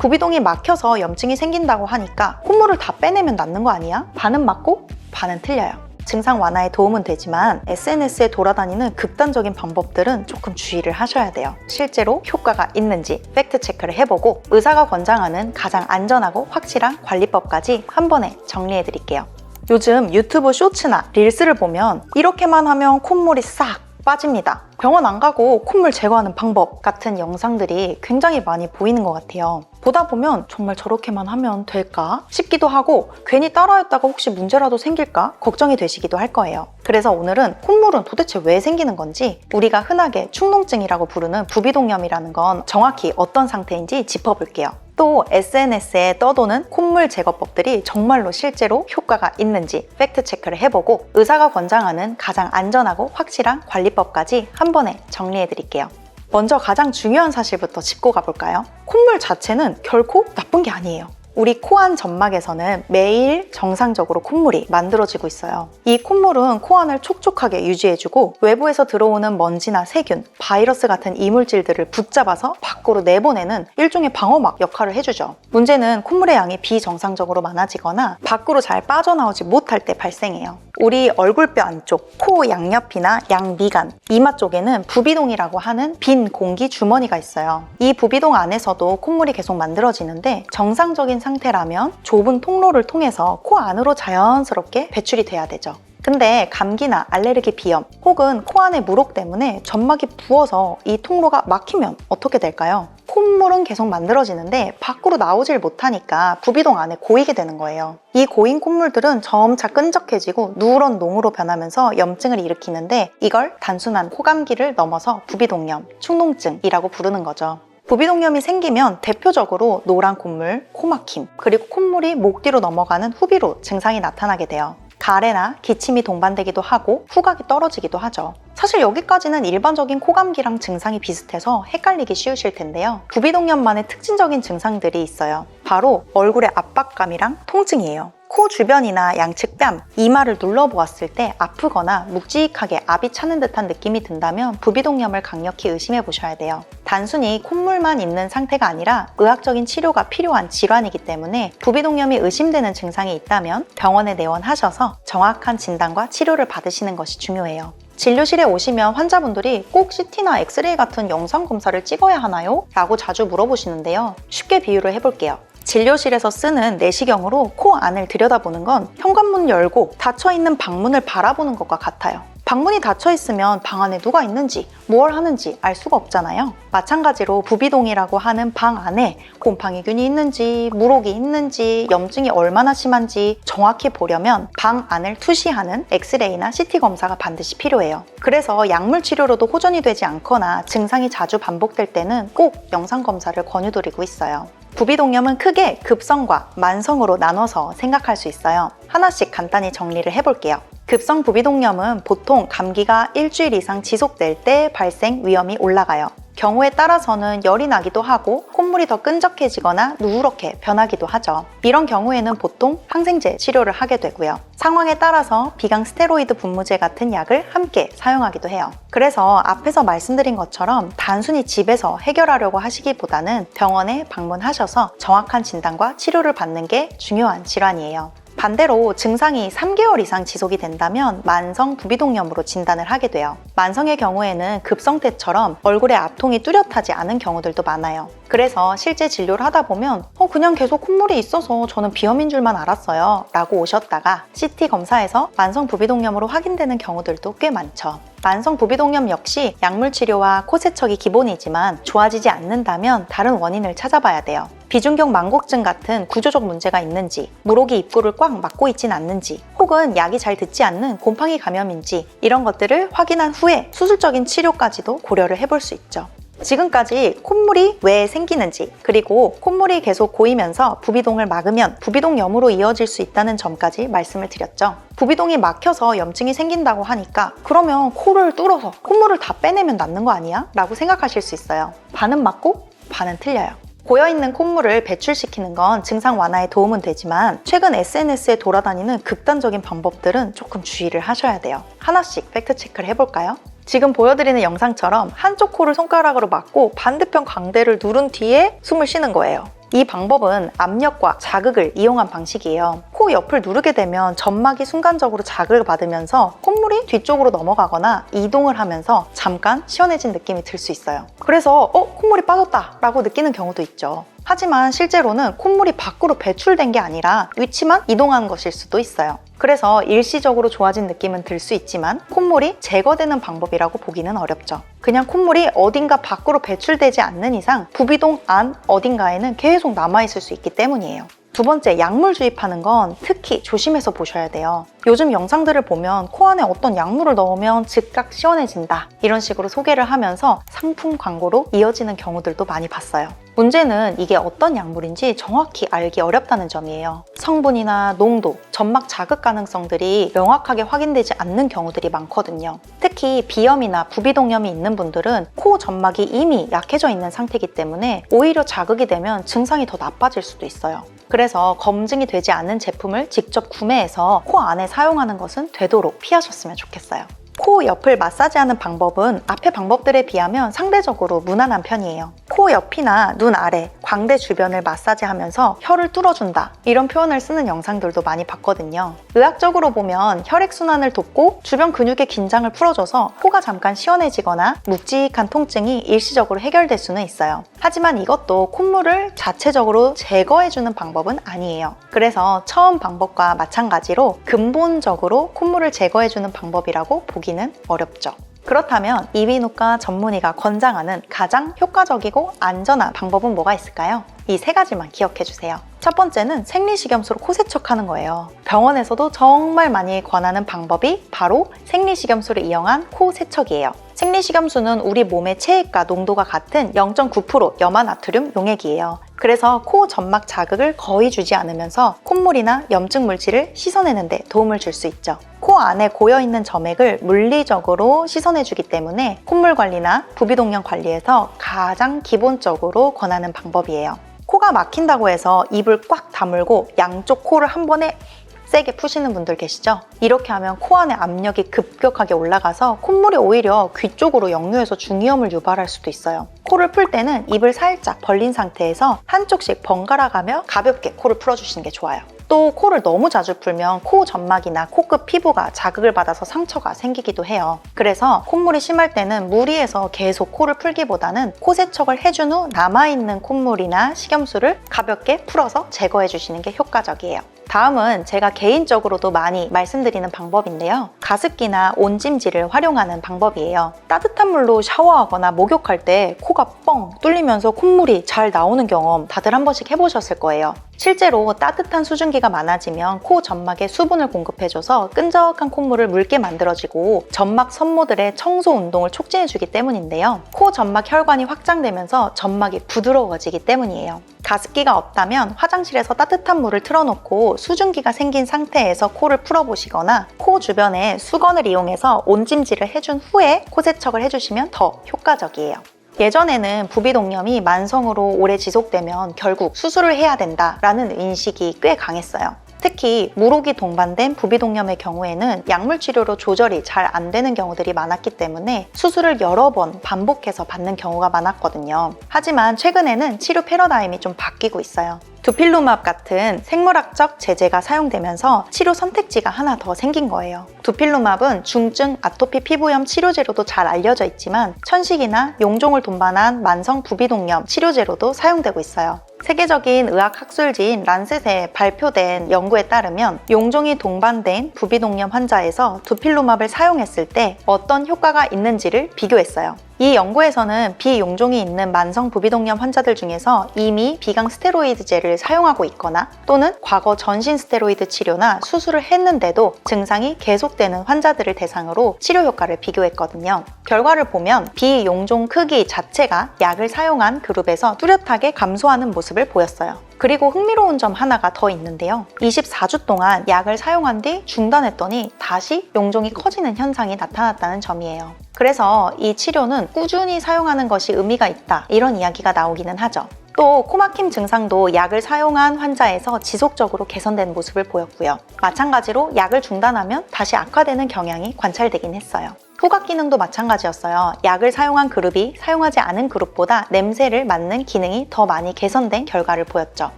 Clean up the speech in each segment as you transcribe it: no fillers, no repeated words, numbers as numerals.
부비동이 막혀서 염증이 생긴다고 하니까 콧물을 다 빼내면 낫는 거 아니야? 반은 맞고 반은 틀려요. 증상 완화에 도움은 되지만 SNS에 돌아다니는 극단적인 방법들은 조금 주의를 하셔야 돼요. 실제로 효과가 있는지 팩트 체크를 해보고 의사가 권장하는 가장 안전하고 확실한 관리법까지 한 번에 정리해 드릴게요. 요즘 유튜브 쇼츠나 릴스를 보면 이렇게만 하면 콧물이 싹 빠집니다. 병원 안 가고 콧물 제거하는 방법 같은 영상들이 굉장히 많이 보이는 것 같아요. 보다 보면 정말 저렇게만 하면 될까 싶기도 하고 괜히 따라했다가 혹시 문제라도 생길까 걱정이 되시기도 할 거예요. 그래서 오늘은 콧물은 도대체 왜 생기는 건지, 우리가 흔하게 축농증이라고 부르는 부비동염이라는 건 정확히 어떤 상태인지 짚어볼게요. 또 SNS에 떠도는 콧물 제거법들이 정말로 실제로 효과가 있는지 팩트 체크를 해보고 의사가 권장하는 가장 안전하고 확실한 관리법까지 한 번에 정리해 드릴게요. 먼저 가장 중요한 사실부터 짚고 가볼까요? 콧물 자체는 결코 나쁜 게 아니에요. 우리 코 안 점막에서는 매일 정상적으로 콧물이 만들어지고 있어요. 이 콧물은 코 안을 촉촉하게 유지해주고 외부에서 들어오는 먼지나 세균, 바이러스 같은 이물질들을 붙잡아서 밖으로 내보내는 일종의 방어막 역할을 해주죠. 문제는 콧물의 양이 비정상적으로 많아지거나 밖으로 잘 빠져나오지 못할 때 발생해요. 우리 얼굴뼈 안쪽, 코 양옆이나 양미간, 이마 쪽에는 부비동이라고 하는 빈 공기 주머니가 있어요. 이 부비동 안에서도 콧물이 계속 만들어지는데 정상적인 상태라면 좁은 통로를 통해서 코 안으로 자연스럽게 배출이 돼야 되죠. 근데 감기나 알레르기 비염 혹은 코 안의 물혹 때문에 점막이 부어서 이 통로가 막히면 어떻게 될까요? 콧물은 계속 만들어지는데 밖으로 나오질 못하니까 부비동 안에 고이게 되는 거예요. 이 고인 콧물들은 점차 끈적해지고 누런 농으로 변하면서 염증을 일으키는데 이걸 단순한 코감기를 넘어서 부비동염, 축농증이라고 부르는 거죠. 부비동염이 생기면 대표적으로 노란 콧물, 코막힘, 그리고 콧물이 목 뒤로 넘어가는 후비로 증상이 나타나게 돼요. 가래나 기침이 동반되기도 하고 후각이 떨어지기도 하죠. 사실 여기까지는 일반적인 코감기랑 증상이 비슷해서 헷갈리기 쉬우실 텐데요. 부비동염만의 특징적인 증상들이 있어요. 바로 얼굴의 압박감이랑 통증이에요. 코 주변이나 양측 뺨, 이마를 눌러보았을 때 아프거나 묵직하게 압이 차는 듯한 느낌이 든다면 부비동염을 강력히 의심해 보셔야 돼요. 단순히 콧물만 있는 상태가 아니라 의학적인 치료가 필요한 질환이기 때문에 부비동염이 의심되는 증상이 있다면 병원에 내원하셔서 정확한 진단과 치료를 받으시는 것이 중요해요. 진료실에 오시면 환자분들이 꼭 CT나 엑스레이 같은 영상 검사를 찍어야 하나요? 라고 자주 물어보시는데요. 쉽게 비유를 해볼게요. 진료실에서 쓰는 내시경으로 코 안을 들여다보는 건 현관문 열고 닫혀있는 방문을 바라보는 것과 같아요. 방문이 닫혀있으면 방 안에 누가 있는지, 뭘 하는지 알 수가 없잖아요. 마찬가지로 부비동이라고 하는 방 안에 곰팡이균이 있는지, 물혹이 있는지, 염증이 얼마나 심한지 정확히 보려면 방 안을 투시하는 엑스레이나 CT 검사가 반드시 필요해요. 그래서 약물 치료로도 호전이 되지 않거나 증상이 자주 반복될 때는 꼭 영상 검사를 권유드리고 있어요. 부비동염은 크게 급성과 만성으로 나눠서 생각할 수 있어요. 하나씩 간단히 정리를 해볼게요. 급성 부비동염은 보통 감기가 일주일 이상 지속될 때 발생 위험이 올라가요. 경우에 따라서는 열이 나기도 하고 콧물이 더 끈적해지거나 누렇게 변하기도 하죠. 이런 경우에는 보통 항생제 치료를 하게 되고요. 상황에 따라서 비강 스테로이드 분무제 같은 약을 함께 사용하기도 해요. 그래서 앞에서 말씀드린 것처럼 단순히 집에서 해결하려고 하시기보다는 병원에 방문하셔서 정확한 진단과 치료를 받는 게 중요한 질환이에요. 반대로 증상이 3개월 이상 지속이 된다면 만성 부비동염으로 진단을 하게 돼요. 만성의 경우에는 급성 때처럼 얼굴에 압통이 뚜렷하지 않은 경우들도 많아요. 그래서 실제 진료를 하다 보면 그냥 계속 콧물이 있어서 저는 비염인 줄만 알았어요 라고 오셨다가 CT 검사에서 만성 부비동염으로 확인되는 경우들도 꽤 많죠. 만성 부비동염 역시 약물 치료와 코 세척이 기본이지만 좋아지지 않는다면 다른 원인을 찾아봐야 돼요. 비중격 망곡증 같은 구조적 문제가 있는지, 물혹이 입구를 꽉 막고 있진 않는지, 혹은 약이 잘 듣지 않는 곰팡이 감염인지 이런 것들을 확인한 후에 수술적인 치료까지도 고려를 해볼 수 있죠. 지금까지 콧물이 왜 생기는지, 그리고 콧물이 계속 고이면서 부비동을 막으면 부비동염으로 이어질 수 있다는 점까지 말씀을 드렸죠. 부비동이 막혀서 염증이 생긴다고 하니까 그러면 코를 뚫어서 콧물을 다 빼내면 낫는 거 아니야? 라고 생각하실 수 있어요. 반은 맞고 반은 틀려요. 고여있는 콧물을 배출시키는 건 증상 완화에 도움은 되지만 최근 SNS에 돌아다니는 극단적인 방법들은 조금 주의를 하셔야 돼요. 하나씩 팩트 체크를 해볼까요? 지금 보여드리는 영상처럼 한쪽 코를 손가락으로 막고 반대편 광대를 누른 뒤에 숨을 쉬는 거예요. 이 방법은 압력과 자극을 이용한 방식이에요. 코 옆을 누르게 되면 점막이 순간적으로 자극을 받으면서 콧물이 뒤쪽으로 넘어가거나 이동을 하면서 잠깐 시원해진 느낌이 들 수 있어요. 그래서 콧물이 빠졌다 라고 느끼는 경우도 있죠. 하지만 실제로는 콧물이 밖으로 배출된 게 아니라 위치만 이동한 것일 수도 있어요. 그래서 일시적으로 좋아진 느낌은 들 수 있지만 콧물이 제거되는 방법이라고 보기는 어렵죠. 그냥 콧물이 어딘가 밖으로 배출되지 않는 이상 부비동 안 어딘가에는 계속 남아있을 수 있기 때문이에요. 두 번째, 약물 주입하는 건 특히 조심해서 보셔야 돼요. 요즘 영상들을 보면 코 안에 어떤 약물을 넣으면 즉각 시원해진다 이런 식으로 소개를 하면서 상품 광고로 이어지는 경우들도 많이 봤어요. 문제는 이게 어떤 약물인지 정확히 알기 어렵다는 점이에요. 성분이나 농도, 점막 자극 가능성들이 명확하게 확인되지 않는 경우들이 많거든요. 특히 비염이나 부비동염이 있는 분들은 코 점막이 이미 약해져 있는 상태이기 때문에 오히려 자극이 되면 증상이 더 나빠질 수도 있어요. 그래서 검증이 되지 않은 제품을 직접 구매해서 코 안에 사용하는 것은 되도록 피하셨으면 좋겠어요. 코 옆을 마사지하는 방법은 앞의 방법들에 비하면 상대적으로 무난한 편이에요. 코 옆이나 눈 아래, 광대 주변을 마사지하면서 혀를 뚫어준다 이런 표현을 쓰는 영상들도 많이 봤거든요. 의학적으로 보면 혈액순환을 돕고 주변 근육의 긴장을 풀어줘서 코가 잠깐 시원해지거나 묵직한 통증이 일시적으로 해결될 수는 있어요. 하지만 이것도 콧물을 자체적으로 제거해주는 방법은 아니에요. 그래서 처음 방법과 마찬가지로 근본적으로 콧물을 제거해주는 방법이라고 보기는 어렵죠. 그렇다면 이비인후과 전문의가 권장하는 가장 효과적이고 안전한 방법은 뭐가 있을까요? 이 세 가지만 기억해 주세요. 첫 번째는 생리식염수로 코 세척하는 거예요. 병원에서도 정말 많이 권하는 방법이 바로 생리식염수를 이용한 코 세척이에요. 생리식염수는 우리 몸의 체액과 농도가 같은 0.9% 염화나트륨 용액이에요. 그래서 코 점막 자극을 거의 주지 않으면서 콧물이나 염증 물질을 씻어내는 데 도움을 줄 수 있죠. 코 안에 고여있는 점액을 물리적으로 씻어내주기 때문에 콧물 관리나 부비동염 관리에서 가장 기본적으로 권하는 방법이에요. 코가 막힌다고 해서 입을 꽉 다물고 양쪽 코를 한 번에 세게 푸시는 분들 계시죠? 이렇게 하면 코 안의 압력이 급격하게 올라가서 콧물이 오히려 귀 쪽으로 역류해서 중이염을 유발할 수도 있어요. 코를 풀 때는 입을 살짝 벌린 상태에서 한쪽씩 번갈아 가며 가볍게 코를 풀어주시는 게 좋아요. 또 코를 너무 자주 풀면 코 점막이나 코끝 피부가 자극을 받아서 상처가 생기기도 해요. 그래서 콧물이 심할 때는 무리해서 계속 코를 풀기보다는 코 세척을 해준 후 남아있는 콧물이나 식염수를 가볍게 풀어서 제거해 주시는 게 효과적이에요. 다음은 제가 개인적으로도 많이 말씀드리는 방법인데요. 가습기나 온찜질을 활용하는 방법이에요. 따뜻한 물로 샤워하거나 목욕할 때 코가 뻥 뚫리면서 콧물이 잘 나오는 경험 다들 한 번씩 해보셨을 거예요. 실제로 따뜻한 수증기가 많아지면 코 점막에 수분을 공급해줘서 끈적한 콧물을 묽게 만들어지고 점막 섬모들의 청소 운동을 촉진해주기 때문인데요. 코 점막 혈관이 확장되면서 점막이 부드러워지기 때문이에요. 가습기가 없다면 화장실에서 따뜻한 물을 틀어놓고 수증기가 생긴 상태에서 코를 풀어보시거나 코 주변에 수건을 이용해서 온찜질을 해준 후에 코 세척을 해주시면 더 효과적이에요. 예전에는 부비동염이 만성으로 오래 지속되면 결국 수술을 해야 된다라는 인식이 꽤 강했어요. 특히 무록이 동반된 부비동염의 경우에는 약물 치료로 조절이 잘 안 되는 경우들이 많았기 때문에 수술을 여러 번 반복해서 받는 경우가 많았거든요. 하지만 최근에는 치료 패러다임이 좀 바뀌고 있어요. 두필루맙 같은 생물학적 제제가 사용되면서 치료 선택지가 하나 더 생긴 거예요. 두필루맙은 중증 아토피 피부염 치료제로도 잘 알려져 있지만 천식이나 용종을 동반한 만성 부비동염 치료제로도 사용되고 있어요. 세계적인 의학 학술지인 란셋에 발표된 연구에 따르면 용종이 동반된 부비동염 환자에서 두필루맙을 사용했을 때 어떤 효과가 있는지를 비교했어요. 이 연구에서는 비용종이 있는 만성 부비동염 환자들 중에서 이미 비강 스테로이드제를 사용하고 있거나 또는 과거 전신 스테로이드 치료나 수술을 했는데도 증상이 계속되는 환자들을 대상으로 치료 효과를 비교했거든요. 결과를 보면 비용종 크기 자체가 약을 사용한 그룹에서 뚜렷하게 감소하는 모습을 보였어요. 그리고 흥미로운 점 하나가 더 있는데요. 24주 동안 약을 사용한 뒤 중단했더니 다시 용종이 커지는 현상이 나타났다는 점이에요. 그래서 이 치료는 꾸준히 사용하는 것이 의미가 있다 이런 이야기가 나오기는 하죠. 또 코막힘 증상도 약을 사용한 환자에서 지속적으로 개선된 모습을 보였고요. 마찬가지로 약을 중단하면 다시 악화되는 경향이 관찰되긴 했어요. 후각 기능도 마찬가지였어요. 약을 사용한 그룹이 사용하지 않은 그룹보다 냄새를 맡는 기능이 더 많이 개선된 결과를 보였죠.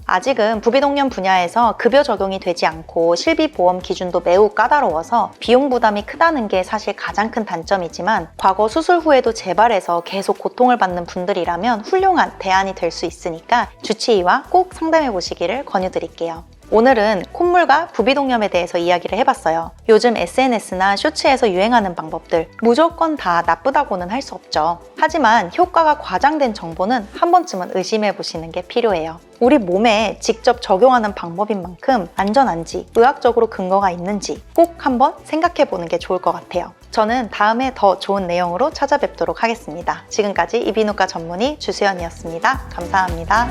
아직은 부비동염 분야에서 급여 적용이 되지 않고 실비보험 기준도 매우 까다로워서 비용 부담이 크다는 게 사실 가장 큰 단점이지만 과거 수술 후에도 재발해서 계속 고통을 받는 분들이라면 훌륭한 대안이 될 수 있으니까 주치의와 꼭 상담해 보시기를 권유드릴게요. 오늘은 콧물과 부비동염에 대해서 이야기를 해봤어요. 요즘 SNS나 쇼츠에서 유행하는 방법들 무조건 다 나쁘다고는 할 수 없죠. 하지만 효과가 과장된 정보는 한 번쯤은 의심해 보시는 게 필요해요. 우리 몸에 직접 적용하는 방법인 만큼 안전한지 의학적으로 근거가 있는지 꼭 한번 생각해 보는 게 좋을 것 같아요. 저는 다음에 더 좋은 내용으로 찾아뵙도록 하겠습니다. 지금까지 이비인후과 전문의 주수연이었습니다. 감사합니다.